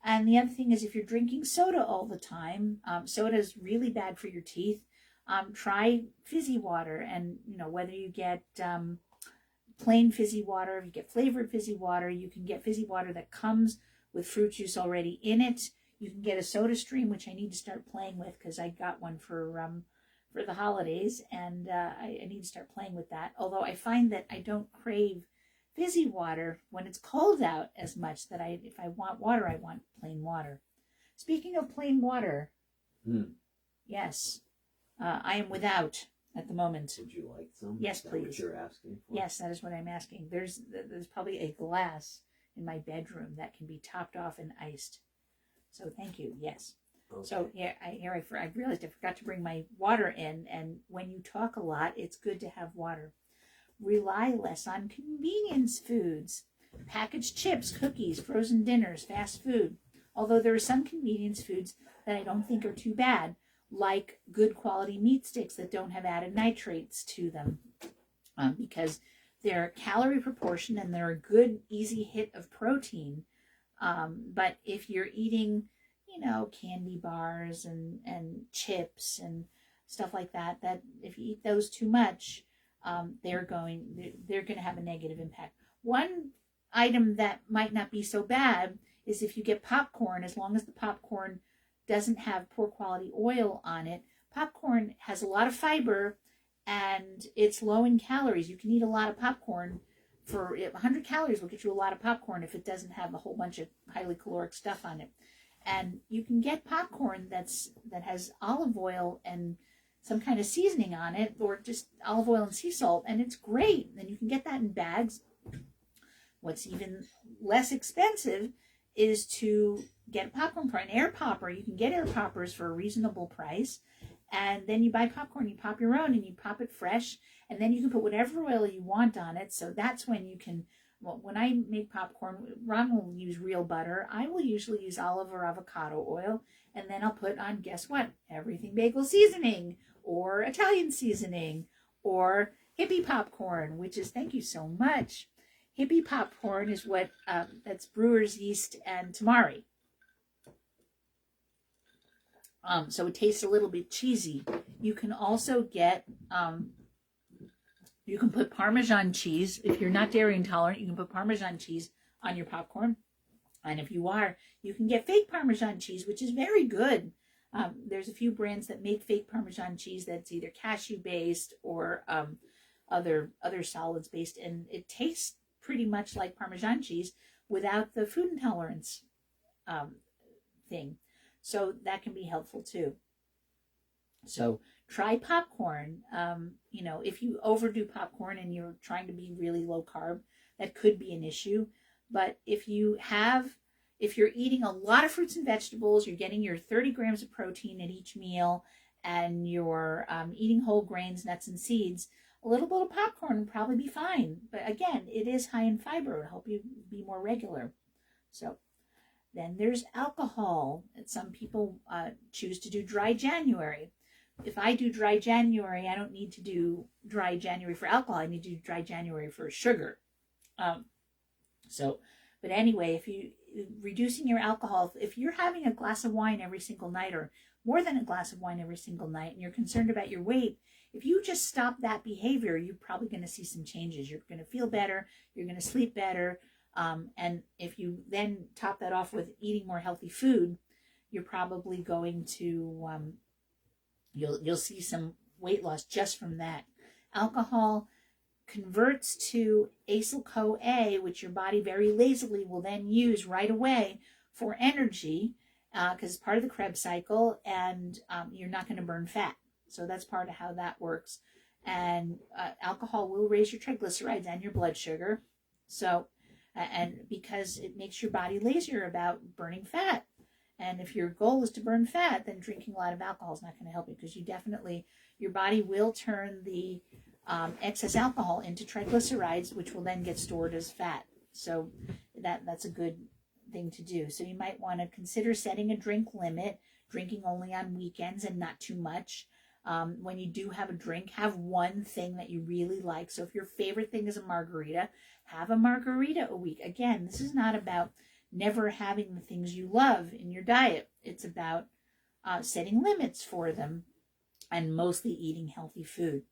And the other thing is, if you're drinking soda all the time, soda is really bad for your teeth. Try fizzy water, and whether you get plain fizzy water, if you get flavored fizzy water, you can get fizzy water that comes with fruit juice already in it. You can get a soda stream, which I need to start playing with because I got one for the holidays, and I need to start playing with that. Although I find that I don't crave fizzy water when it's cold out as much. That if I want water, I want plain water. Speaking of plain water, yes. I am without at the moment. Would you like some? Yes, please. What you're asking for? Yes, that is what I'm asking. There's probably a glass in my bedroom that can be topped off and iced. So thank you. Yes. Okay. So I realized I forgot to bring my water in. And when you talk a lot, it's good to have water. Rely less on convenience foods, packaged chips, cookies, frozen dinners, fast food. Although there are some convenience foods that I don't think are too bad, like good quality meat sticks that don't have added nitrates to them, because they're calorie proportion and they're a good, easy hit of protein. But if you're eating, candy bars and chips and stuff like that, that if you eat those too much, they're going to have a negative impact. One item that might not be so bad is if you get popcorn, as long as the popcorn doesn't have poor quality oil on it. Popcorn has a lot of fiber and it's low in calories. You can eat a lot of popcorn. For 100 calories will get you a lot of popcorn if it doesn't have a whole bunch of highly caloric stuff on it. And you can get popcorn that has olive oil and some kind of seasoning on it, or just olive oil and sea salt, and it's great. And you can get that in bags. What's even less expensive is to get a popcorn for an air popper. You can get air poppers for a reasonable price, and then you buy popcorn, you pop your own, and you pop it fresh, and then you can put whatever oil you want on it. So that's when you can, when I make popcorn, Ron will use real butter. I will usually use olive or avocado oil, and then I'll put on, guess what, everything bagel seasoning, or Italian seasoning, or hippie popcorn, which is, thank you so much. Hippie popcorn is what, that's brewer's yeast and tamari. So it tastes a little bit cheesy. You can also get, you can put Parmesan cheese. If you're not dairy intolerant, you can put Parmesan cheese on your popcorn. And if you are, you can get fake Parmesan cheese, which is very good. There's a few brands that make fake Parmesan cheese that's either cashew-based or other solids based, and it tastes pretty much like Parmesan cheese without the food intolerance thing. So that can be helpful too. So try popcorn. If you overdo popcorn and you're trying to be really low carb, that could be an issue. But if you're eating a lot of fruits and vegetables, you're getting your 30 grams of protein at each meal, and you're eating whole grains, nuts, and seeds, a little bit of popcorn would probably be fine. But again, it is high in fiber. It will help you be more regular. So then there's alcohol. Some people choose to do dry January. If I do dry January, I don't need to do dry January for alcohol. I need to do dry January for sugar. But anyway, if you reducing your alcohol, if you're having a glass of wine every single night or more than a glass of wine every single night, and you're concerned about your weight, if you just stop that behavior, you're probably going to see some changes. You're going to feel better. You're going to sleep better. And if you then top that off with eating more healthy food, you're probably going to, you'll see some weight loss just from that. Alcohol converts to acyl-CoA, which your body very lazily will then use right away for energy, because it's part of the Krebs cycle, and you're not going to burn fat. So that's part of how that works. And alcohol will raise your triglycerides and your blood sugar. So, and because it makes your body lazier about burning fat. And if your goal is to burn fat, then drinking a lot of alcohol is not going to help you, because your body will turn the excess alcohol into triglycerides, which will then get stored as fat. So that's a good thing to do. So you might want to consider setting a drink limit, drinking only on weekends and not too much. When you do have a drink, have one thing that you really like. So if your favorite thing is a margarita, have a margarita a week. Again, this is not about never having the things you love in your diet. It's about setting limits for them and mostly eating healthy food.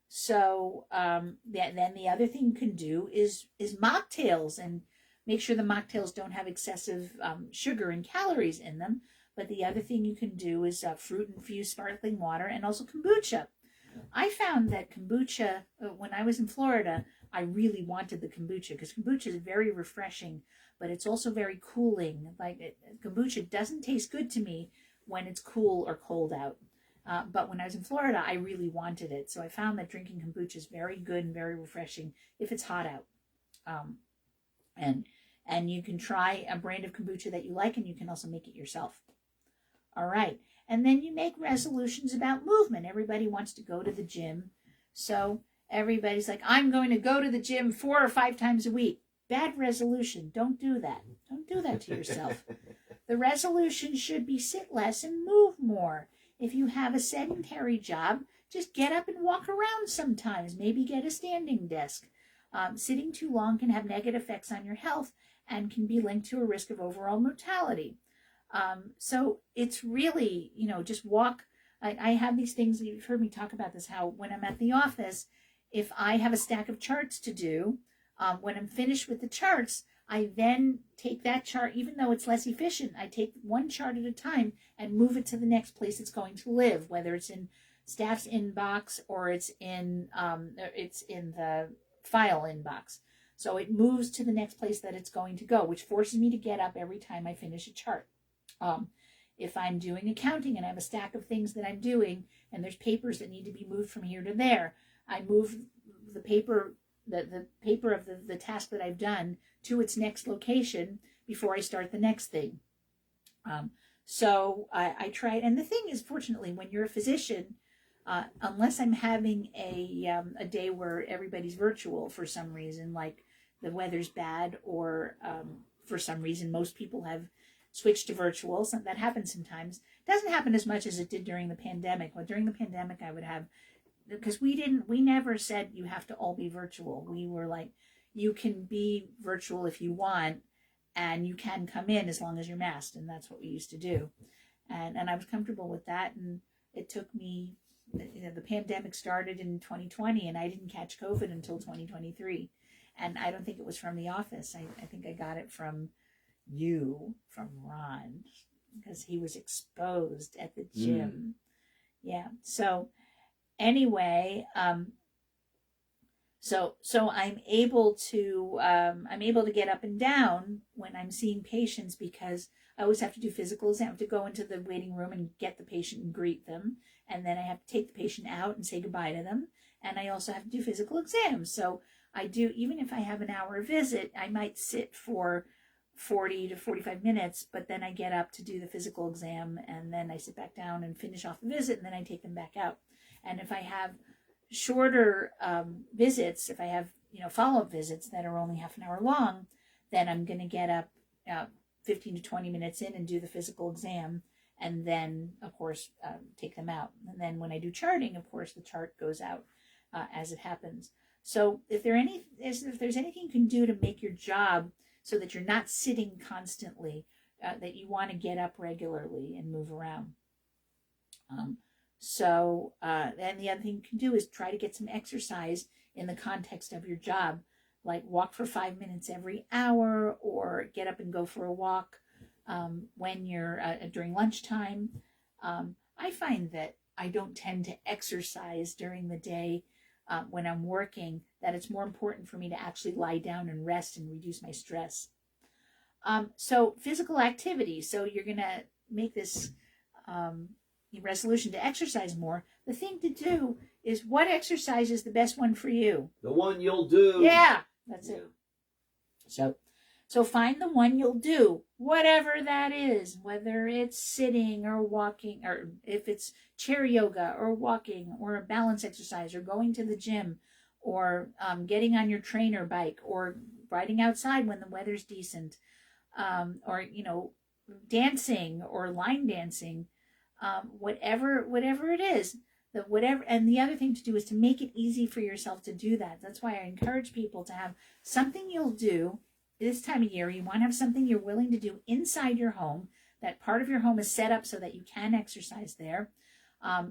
So then the other thing you can do is mocktails, and make sure the mocktails don't have excessive sugar and calories in them. But the other thing you can do is fruit-infused sparkling water, and also kombucha. I found that kombucha, when I was in Florida, I really wanted the kombucha, because kombucha is very refreshing, but it's also very cooling. Kombucha doesn't taste good to me when it's cool or cold out. But when I was in Florida, I really wanted it. So I found that drinking kombucha is very good and very refreshing if it's hot out. And you can try a brand of kombucha that you like, and you can also make it yourself. All right. And then you make resolutions about movement. Everybody wants to go to the gym. So everybody's like, I'm going to go to the gym 4 or 5 times a week. Bad resolution. Don't do that. Don't do that to yourself. The resolution should be sit less and move more. If you have a sedentary job, just get up and walk around sometimes. Maybe get a standing desk. Sitting too long can have negative effects on your health and can be linked to a risk of overall mortality. So it's really, just walk. I have these things, you've heard me talk about this, how when I'm at the office, if I have a stack of charts to do, when I'm finished with the charts, I then take that chart, even though it's less efficient, I take one chart at a time and move it to the next place it's going to live, whether it's in staff's inbox or it's in the file inbox. So it moves to the next place that it's going to go, which forces me to get up every time I finish a chart. If I'm doing accounting and I have a stack of things that I'm doing and there's papers that need to be moved from here to there, I move the paper of the task that I've done to its next location before I start the next thing. So I try it. And the thing is, fortunately, when you're a physician, unless I'm having a day where everybody's virtual for some reason, like the weather's bad, or for some reason most people have switched to virtual. So that happens sometimes. It doesn't happen as much as it did during the pandemic. Well, during the pandemic, I would have, because we never said you have to all be virtual. We were like, you can be virtual if you want, and you can come in as long as you're masked, and that's what we used to do. And I was comfortable with that, and it took me, the pandemic started in 2020, and I didn't catch COVID until 2023. And I don't think it was from the office. I think I got it from Ron, because he was exposed at the gym. Yeah. So anyway, So I'm able to get up and down when I'm seeing patients, because I always have to do physicals. I have to go into the waiting room and get the patient and greet them. And then I have to take the patient out and say goodbye to them. And I also have to do physical exams. So I do, even if I have an hour visit, I might sit for 40 to 45 minutes, but then I get up to do the physical exam, and then I sit back down and finish off the visit, and then I take them back out. And if I have shorter visits, if I have follow-up visits that are only half an hour long, then I'm going to get up 15 to 20 minutes in and do the physical exam, and then of course take them out. And then when I do charting, of course the chart goes out as it happens. So if there's anything you can do to make your job so that you're not sitting constantly, that you want to get up regularly and move around. And the other thing you can do is try to get some exercise in the context of your job, like walk for 5 minutes every hour, or get up and go for a walk when you're during lunchtime. I find that I don't tend to exercise during the day when I'm working, that it's more important for me to actually lie down and rest and reduce my stress. So physical activity. So you're going to make this resolution to exercise more. The thing to do is, what exercise is the best one for you? The one you'll do. Yeah, that's it. So find the one you'll do, whatever that is, whether it's sitting or walking, or if it's chair yoga or walking or a balance exercise or going to the gym, or getting on your trainer bike, or riding outside when the weather's decent, or dancing or line dancing, whatever it is. And the other thing to do is to make it easy for yourself to do that. That's why I encourage people to have something you'll do this time of year. You want to have something you're willing to do inside your home, that part of your home is set up so that you can exercise there.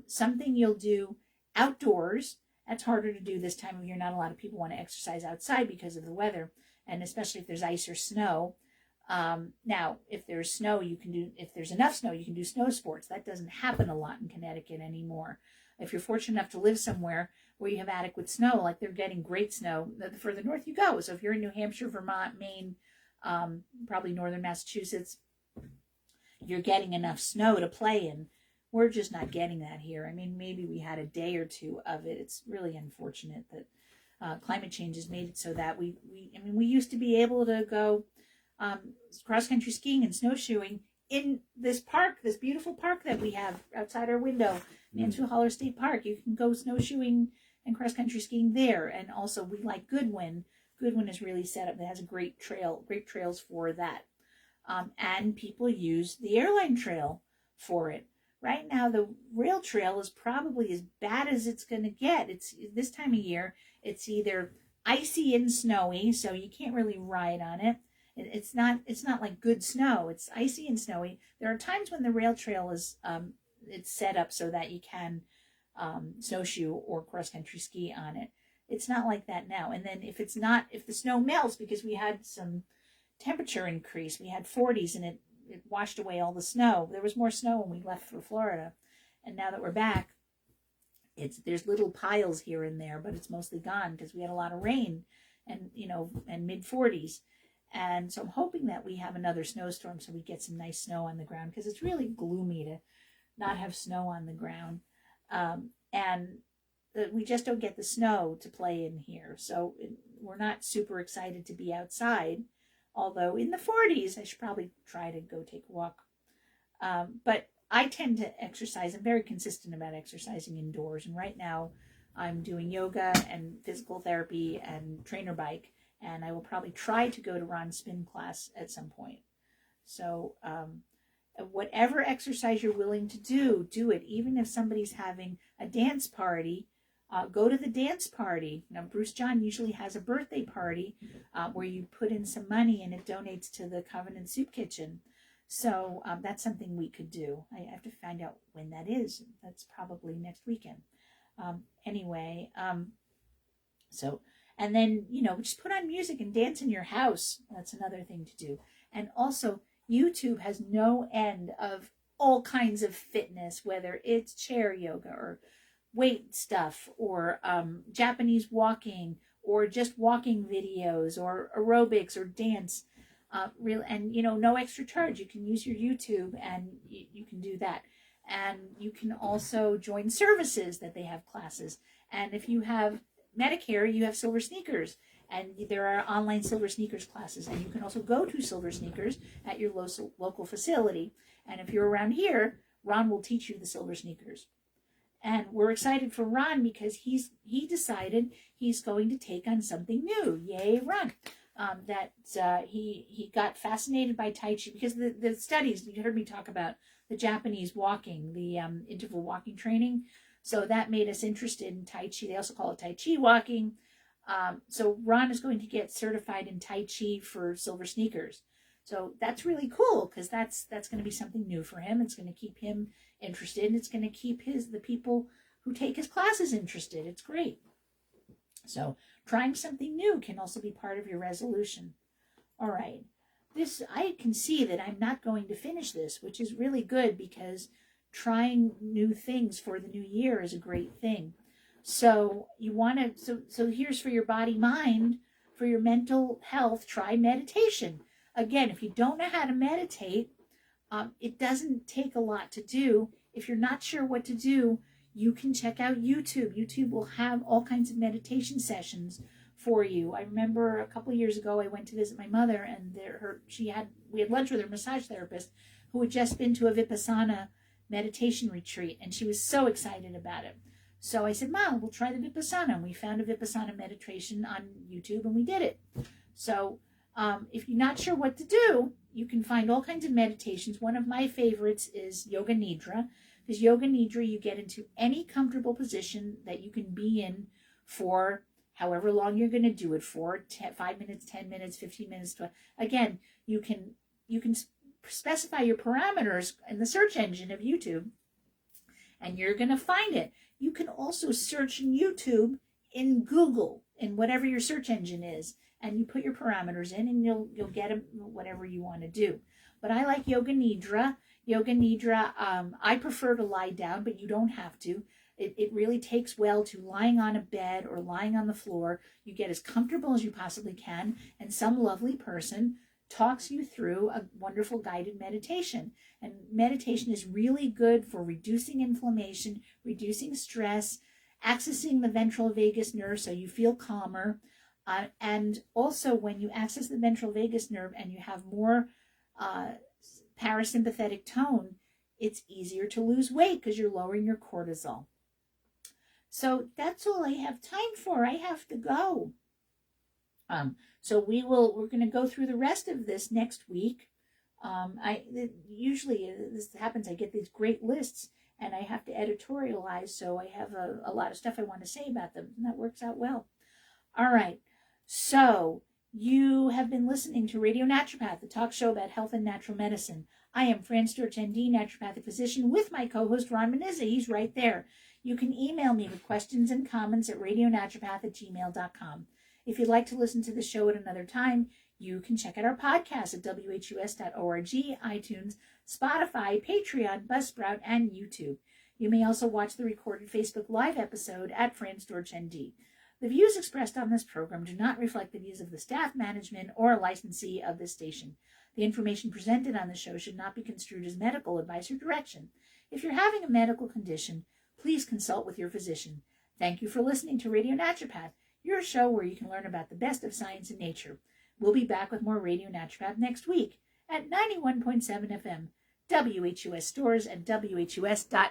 Something you'll do outdoors. That's harder to do this time of year. Not a lot of people want to exercise outside because of the weather, and especially if there's ice or snow. Now, if there's snow, if there's enough snow, you can do snow sports. That doesn't happen a lot in Connecticut anymore. If you're fortunate enough to live somewhere where you have adequate snow, like they're getting great snow, the further north you go. So if you're in New Hampshire, Vermont, Maine, probably northern Massachusetts, you're getting enough snow to play in. We're just not getting that here. I mean, maybe we had a day or two of it. It's really unfortunate that climate change has made it so that we used to be able to go cross-country skiing and snowshoeing in this park, this beautiful park that we have outside our window, Mansfield Holler State Park. You can go snowshoeing and cross-country skiing there. And also, we like Goodwin. Goodwin is really set up. It has a great trails for that. And people use the airline trail for it. Right now, the rail trail is probably as bad as it's going to get. It's this time of year. It's either icy and snowy, so you can't really ride on it. It's not like good snow. It's icy and snowy. There are times when the rail trail is it's set up so that you can snowshoe or cross-country ski on it. It's not like that now. And then if the snow melts, because we had some temperature increase, we had 40s, and it washed away all the snow. There was more snow when we left for Florida. And now that we're back, there's little piles here and there, but it's mostly gone because we had a lot of rain and mid 40s. And so I'm hoping that we have another snowstorm so we get some nice snow on the ground, because it's really gloomy to not have snow on the ground. We just don't get the snow to play in here. So we're not super excited to be outside. Although in the 40s, I should probably try to go take a walk. But I tend to exercise. I'm very consistent about exercising indoors. And right now I'm doing yoga and physical therapy and trainer bike. And I will probably try to go to Ron's spin class at some point. So whatever exercise you're willing to do it. Even if somebody's having a dance party, go to the dance party. Now, Bruce John usually has a birthday party where you put in some money and it donates to the Covenant Soup Kitchen. So that's something we could do. I have to find out when that is. That's probably next weekend. And then, just put on music and dance in your house. That's another thing to do. And also, YouTube has no end of all kinds of fitness, whether it's chair yoga or weight stuff or Japanese walking or just walking videos or aerobics or dance. And no extra charge. You can use your YouTube and you can do that. And you can also join services that they have classes. And if you have Medicare, you have Silver Sneakers. And there are online Silver Sneakers classes. And you can also go to Silver Sneakers at your local facility. And if you're around here, Ron will teach you the Silver Sneakers. And we're excited for Ron because he decided he's going to take on something new. Yay, Ron. He got fascinated by Tai Chi because the studies, you heard me talk about the Japanese walking, the interval walking training. So that made us interested in Tai Chi. They also call it Tai Chi walking. So Ron is going to get certified in Tai Chi for Silver Sneakers. So that's really cool because that's going to be something new for him. It's going to keep him interested, and it's going to keep the people who take his classes interested. It's great. So trying something new can also be part of your resolution. All right. I can see that I'm not going to finish this, which is really good because trying new things for the new year is a great thing. So you want to, so here's for your body, mind, for your mental health, try meditation. Again, if you don't know how to meditate, it doesn't take a lot to do. If you're not sure what to do, you can check out YouTube. YouTube will have all kinds of meditation sessions for you. I remember a couple of years ago, I went to visit my mother, and we had lunch with her massage therapist who had just been to a Vipassana meditation retreat, and she was so excited about it. So I said, Mom, we'll try the Vipassana. And we found a Vipassana meditation on YouTube, and we did it. So if you're not sure what to do, you can find all kinds of meditations. One of my favorites is Yoga Nidra. Because Yoga Nidra, you get into any comfortable position that you can be in for however long you're going to do it for, 5 minutes, 10 minutes, 15 minutes. Again, you can specify your parameters in the search engine of YouTube, and you're going to find it. You can also search in YouTube, in Google, in whatever your search engine is, and you put your parameters in, and you'll get whatever you want to do. But I like Yoga Nidra. Yoga Nidra, I prefer to lie down, but you don't have to. It really takes well to lying on a bed or lying on the floor. You get as comfortable as you possibly can, and some lovely person talks you through a wonderful guided meditation. And meditation is really good for reducing inflammation, reducing stress, accessing the ventral vagus nerve so you feel calmer. And also when you access the ventral vagus nerve and you have more parasympathetic tone, it's easier to lose weight because you're lowering your cortisol. So that's all I have time for. I have to go. So we're going to go through the rest of this next week. Usually this happens, I get these great lists and I have to editorialize, so I have a lot of stuff I want to say about them, and that works out well. All right. So you have been listening to Radio Naturopath, the talk show about health and natural medicine. I am Fran Storch, ND, naturopathic physician, with my co-host Ron Menizza. He's right there. You can email me with questions and comments at radionaturopath@gmail.com. If you'd like to listen to the show at another time, you can check out our podcast at whus.org, iTunes, Spotify, Patreon, Buzzsprout, and YouTube. You may also watch the recorded Facebook Live episode at Fran Storch, ND. The views expressed on this program do not reflect the views of the staff, management, or licensee of this station. The information presented on the show should not be construed as medical advice or direction. If you're having a medical condition, please consult with your physician. Thank you for listening to Radio Naturopath, your show where you can learn about the best of science and nature. We'll be back with more Radio Naturopath next week at 91.7 FM, WHUS Stores, and WHUS.org.